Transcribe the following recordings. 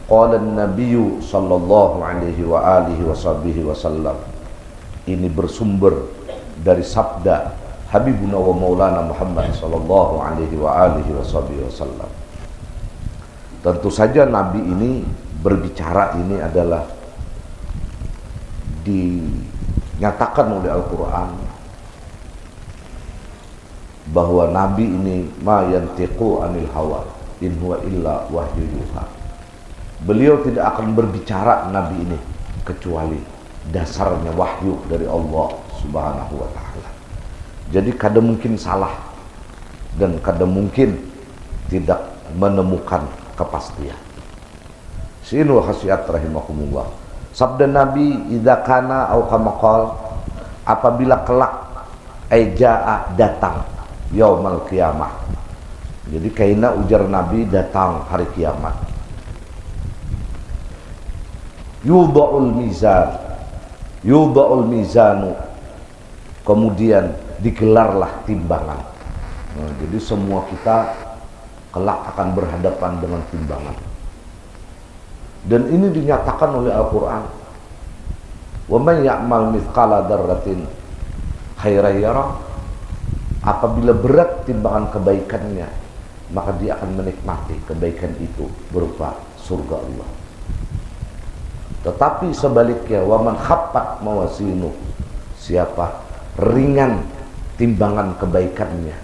Qala an-nabiyyu sallallahu alaihi wa alihi wasallam. Ini bersumber dari sabda Habibuna wa Maulana Muhammad sallallahu alaihi wa alihi wasallam. Tentu saja Nabi ini berbicara ini adalah dinyatakan oleh Al-Quran bahwa Nabi ini ma yantiqu anil hawa in huwa illa wahyu yuha. Beliau tidak akan berbicara Nabi ini kecuali dasarnya wahyu dari Allah Subhanahu wa ta'ala. Jadi kadang mungkin salah dan kadang mungkin tidak menemukan kepastian. Sinu khasiat rahimakumullah. Sabda Nabi idza kana au kama qala, apabila kelak jaa datang yaumal qiyamah. Jadi kaina ujar Nabi datang hari kiamat. Yudha'ul mizanu, kemudian digelarlah timbangan. Nah, jadi semua kita kelak akan berhadapan dengan timbangan. Dan ini dinyatakan oleh Al-Quran. Wa man ya'mal mithqala dzarratin khairan yarah. Apabila berat timbangan kebaikannya, maka dia akan menikmati kebaikan itu berupa surga Allah. Tetapi sebaliknya, waman khaffat mawazinu, siapa ringan timbangan kebaikannya,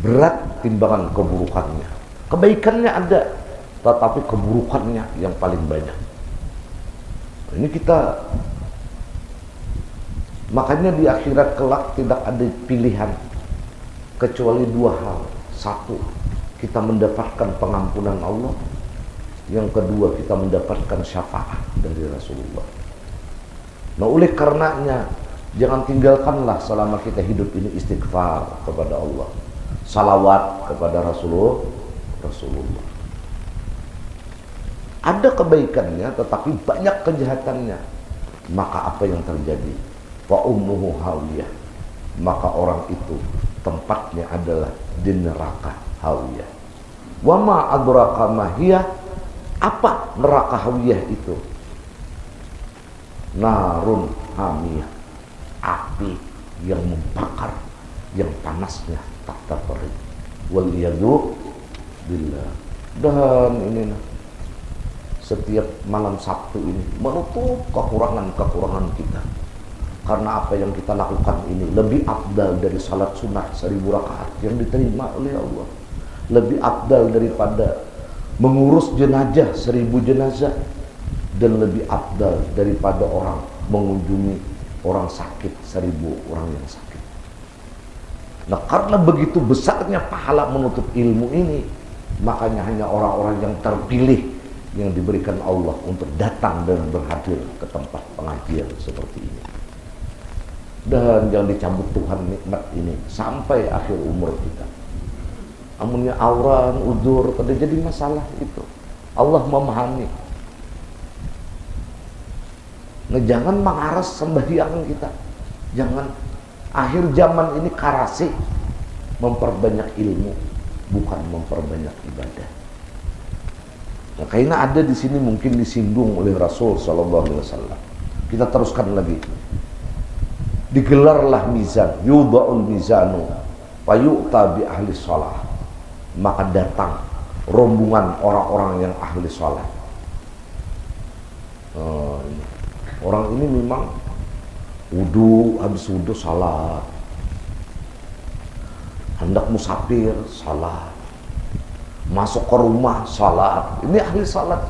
berat timbangan keburukannya. Kebaikannya ada, tetapi keburukannya yang paling banyak. Ini kita, makanya di akhirat kelak tidak ada pilihan kecuali dua hal. Satu, kita mendapatkan pengampunan Allah. Yang kedua, kita mendapatkan syafaat dari Rasulullah. Nah, oleh karenanya jangan tinggalkanlah selama kita hidup ini istighfar kepada Allah, salawat kepada Rasulullah. Ada kebaikannya tetapi banyak kejahatannya. Maka apa yang terjadi? Wa ummuhu hawiyah. Maka orang itu tempatnya adalah di neraka hawiyah. Wa ma adraka ma hiya. Apa neraka hawiyah itu? Narun hamiyah, api yang membakar, yang panasnya tak terperi. Waliyadu billah. Dan ini setiap malam Sabtu ini menutup kekurangan-kekurangan kita. Karena apa yang kita lakukan ini lebih afdal dari salat sunat 1000 rakaat yang diterima oleh Allah. Lebih afdal daripada mengurus jenazah 1000 jenazah, dan lebih afdal daripada orang mengunjungi orang sakit 1000 orang yang sakit. Nah, karena begitu besarnya pahala menuntut ilmu ini, makanya hanya orang-orang yang terpilih yang diberikan Allah untuk datang dan berhadir ke tempat pengajian seperti ini. Dan jangan dicabut Tuhan nikmat ini sampai akhir umur kita. Amunnya auran, udzur, pada jadi masalah itu. Allah memahami. Nah, jangan mengaras sembahyang kita. Jangan. Akhir zaman ini karasi memperbanyak ilmu, bukan memperbanyak ibadah. Nah, karena ada di sini mungkin disinggung oleh Rasul sallallahu alaihi wasallam. Kita teruskan lagi. Digelarlah mizan, yudha'ul mizanu, wa yu'ta bi ahli shalah. Maka datang rombongan orang-orang yang ahli sholat. Orang ini memang wudu, habis wudu salat, hendak musafir salat, masuk ke rumah salat. Ini ahli salat.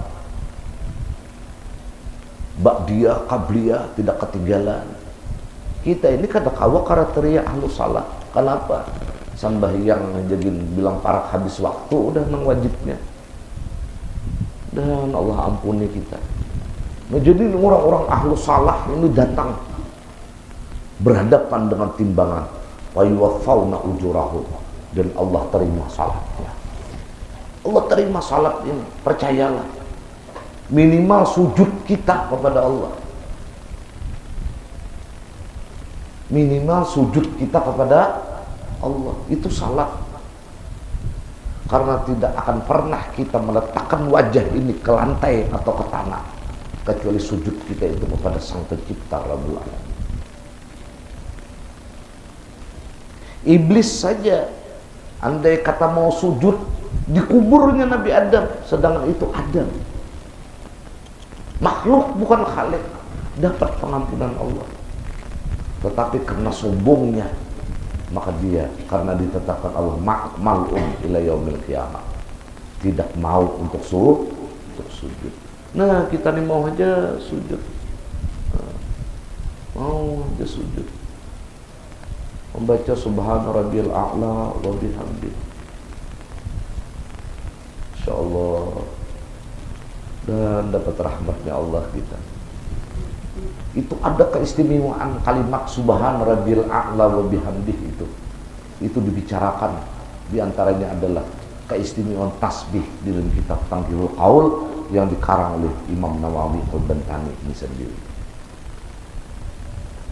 Ba'diyah, qabliyah tidak ketinggalan. Kita ini kadang-kadang kriteria ahli salat. Kenapa? Sembahyang jadi bilang parak habis waktu udah nang wajibnya. Dan Allah ampuni kita. Nah, jadi orang-orang ahlu salah ini datang berhadapan dengan timbangan. Wa yuwaffawna ujurahum, dan Allah terima salatnya. Allah terima salat ini, percayalah. Minimal sujud kita kepada Allah. Minimal sujud kita kepada Allah, itu salat. Karena tidak akan pernah kita meletakkan wajah ini ke lantai atau ke tanah kecuali sujud kita itu kepada Sang Pencipta Rabbul Alamin. Iblis saja andai kata mau sujud di kuburnya Nabi Adam, sedangkan itu Adam makhluk bukan khalik, dapat pengampunan Allah. Tetapi karena sombongnya, maka dia karena ditetapkan Allah mal'un ila yaumil qiyamah, tidak mau untuk sujud. Nah, kita nih mau aja sujud. Mau aja sujud. Membaca subhana rabbiyal a'la wa bihamdi. Insyaallah dan dapat rahmatnya Allah kita. Itu ada keistimewaan kalimat subhan rabbil a'la wa bihamdih itu dibicarakan. Di antaranya adalah keistimewaan tasbih di dalam kitab Tanqihul Qaul yang dikarang oleh Imam Nawawi Al-Bantani ini sendiri.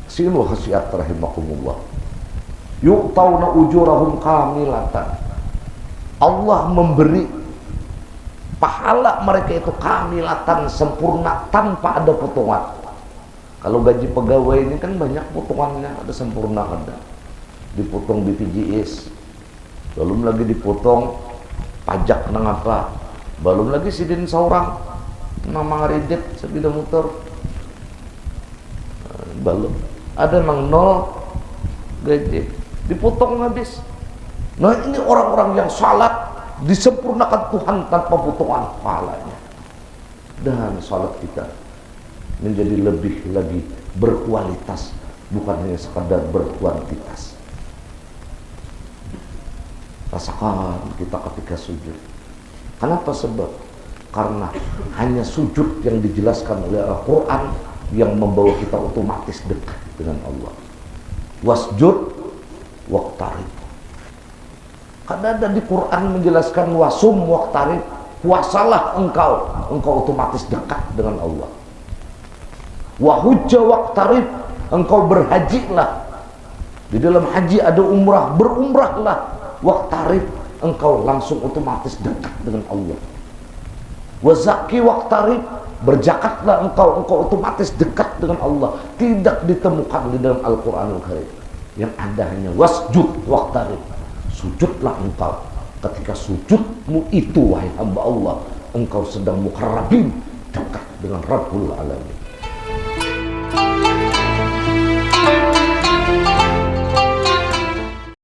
Sinu khasiat rahimakumullah. Yu'tawna ujurahum kamilatan. Allah memberi pahala mereka itu kamilatan, sempurna, tanpa ada potongan. Kalau gaji pegawai ini kan banyak potongannya, ada sempurna, ada dipotong BPJS, belum lagi dipotong pajak nang apa, belum lagi sidin seorang nama ngaridet sepeda motor, belum ada nang nol gaji dipotong habis. Nah, ini orang-orang yang salat disempurnakan Tuhan tanpa potongan pahalanya, dan salat kita menjadi lebih lagi berkualitas, bukan hanya sekadar berkuantitas. Rasakan kita ketika sujud. Kenapa? Sebab karena hanya sujud yang dijelaskan oleh Al-Quran yang membawa kita otomatis dekat dengan Allah. Wasjud waqtarib. Karena ada di Quran menjelaskan wasum waqtarib, puasalah engkau otomatis dekat dengan Allah. Wahujja waqtarib, engkau berhajilah. Di dalam haji ada umrah, berumrahlah. Waqtarib, engkau langsung otomatis dekat dengan Allah. Wazaki waqtarib, berjakatlah engkau otomatis dekat dengan Allah. Tidak ditemukan di dalam Al-Quranul Karim. Yang ada hanya wasjud waqtarib, sujudlah engkau. Ketika sujudmu itu, wahai hamba Allah, engkau sedang muqarrabin, dekat dengan Rabbul Alamin.